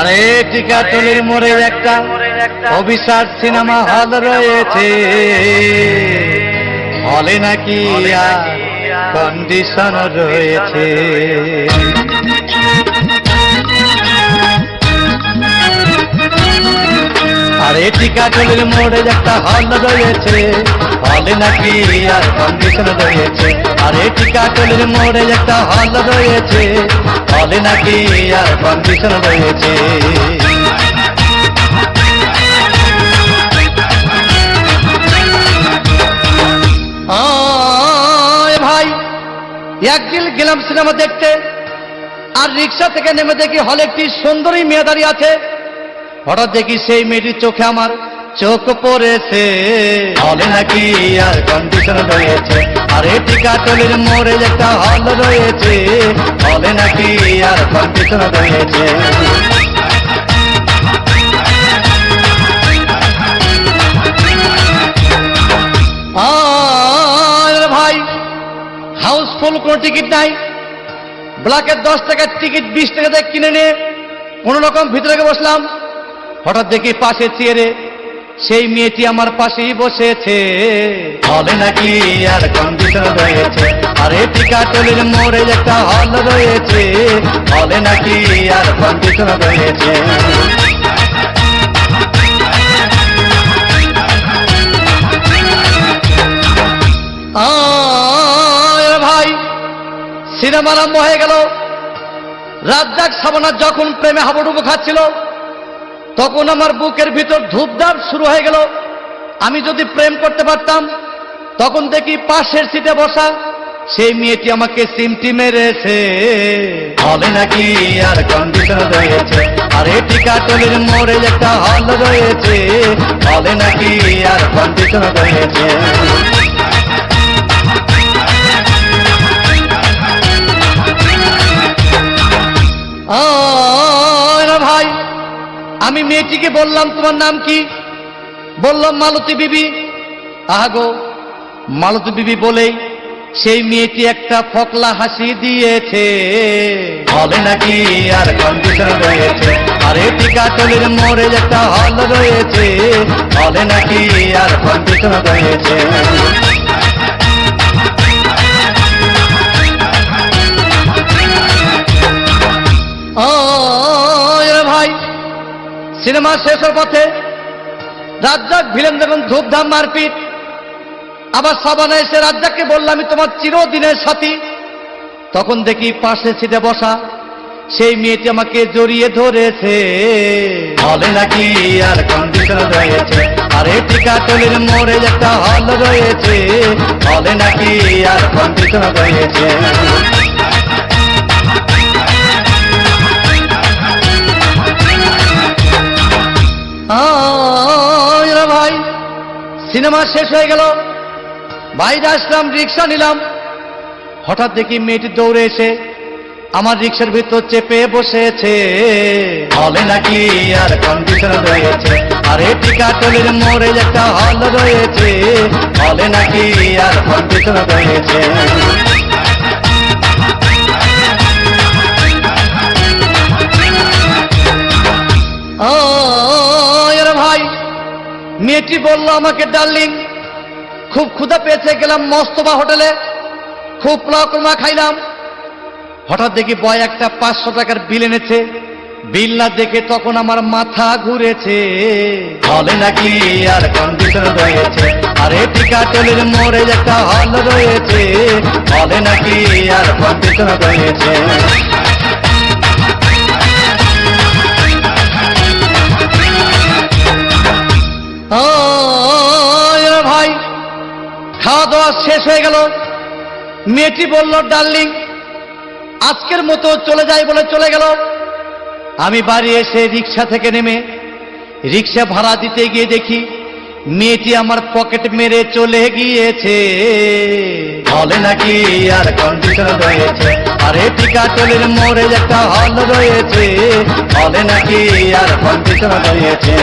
আরে টিকাটলির মোড়ে একটা অভিশাপ সিনেমা হল রয়েছে, হলে নাকি কন্ডিশন রয়েছে। আরে টিকাটলির মোড়ে একটা হল রয়েছে, হলে নাকি আর কন্ডিশন রয়েছে। আরে টিকাটলির মোড়ে একটা হল রয়েছে, হলে নাকি আর কন্ডিশন রয়েছে। ভাই একদিন গেলাম সিনেমা দেখতে, আর রিক্সা থেকে নেমে দেখি হলে একটি সুন্দরী মেয়ে দাঁড়িয়ে আছে। হঠাৎ দেখি সেই মেয়েটির চোখে আমার চোখ পড়েছে, হলে নাকি আর কন্ডিশন রয়েছে। আরে টিকাটলির মোড়ে একটা হল রয়েছে, হলে নাকি আর কন্ডিশন রয়েছে। ভাই হাউসফুল কোনো টিকিট নাই, ব্ল্যাকের 10 টাকার টিকিট 20 টাকা দিয়ে কিনে নিয়ে কোন রকম ভিতরে বসলাম। হঠাৎ দেখি পাশে চেয়ারে সেই মেয়েটি আমার পাশেই বসেছে, হলে নাকি আর কন্ডিশন রয়েছে। আরে টিকাটলির মোড়ে একটা হল রয়েছে, হলে নাকি আর কন্ডিশন রয়েছে। ভাই সিনেমা আরম্ভ হয়ে গেল। রাজ্জাক সাবানা যখন প্রেমে হাবুডুবু খাচ্ছিল, তখন আমার বুকের ভিতর ধূপধাপ শুরু হয়ে গেল। আমি যদি প্রেম করতে পারতাম, তখন দেখি পাশের সিটে বসা সেই মেয়েটি আমাকে সিমটি মেরেছে, হলে নাকি আর কন্ডিশন রয়েছে। আরে টিকাটলির মোড়ে একটা হল রয়েছে, হলে নাকি আর কন্ডিশন রয়েছে। ভাই আমি মেয়েটিকে বললাম, তোমার নাম কি? বললাম মালতী বিবি। আহাগো মালতী বিবি বলেই সেই মেয়েটি একটা ফকলা হাসি দিয়েছে, হলে নাকি আর কন্ডিশন রয়েছে। আরে টিকাটলির মোড়ে একটা হল রয়েছে, হলে নাকি আর কন্ডিশন রয়েছে। ভাই সিনেমা শেষের পথে রাজ্জাক ভিলেন যখন ধূপধাম মারপিট, আবার সাবানা এসে রাজ্জাককে বললাম, আমি তোমার চিরদিনের সাথী। তখন দেখি পাশে সিটে বসা সেই মেয়েটি আমাকে জড়িয়ে ধরেছে, হলে নাকি আর কন্ডিশন রয়েছে। আরে টিকাটলির মোড়ে একটা হল রয়েছে, হলে নাকি আর কন্ডিশন রয়েছে। ভাই সিনেমা শেষ হয়ে গেল, বাইরে আসলাম, রিক্সা নিলাম। হঠাৎ দেখি মেয়েটি দৌড়ে এসে আমার রিক্সার ভিতর চেপে বসেছে, হলে নাকি আর কন্ডিশন রয়েছে। আরে টিকাটলির মোড়ে একটা হল রয়েছে, হলে নাকি আর কন্ডিশন রয়েছে। ভাই মেয়েটি বলল আমাকে, ডার্লিং খুব ক্ষুধা পেয়েছে, গেলাম মস্তবা হোটেলে, খুব পোলাও কোরমা খাইলাম। হঠাৎ দেখি বয় একটা 500 টাকার বিল এনেছে। বিল না দেখে তখন আমার মাথা ঘুরেছে, হলে নাকি আর কন্ডিশন রয়েছে। আরে টিকাটলির মোড়ে একটা হল রয়েছে, হলে নাকি আর কন্ডিশন রয়েছে। ভাই খাওয়া দাওয়া শেষ হয়ে গেল। মেয়েটি বলল, ডার্লিং আজকের মতো চলে যাই বলে চলে গেল। আমি বাড়ি এসে রিক্সা থেকে নেমে রিক্সা ভাড়া দিতে গিয়ে দেখি মেয়েটি আমার পকেট মেরে চলে গিয়েছে, হলে নাকি আর কন্ডিশন রয়েছে। আরে টিকাটলির মোড়ে একটা হল রয়েছে, হলে নাকি আর কন্ডিশন রয়েছে।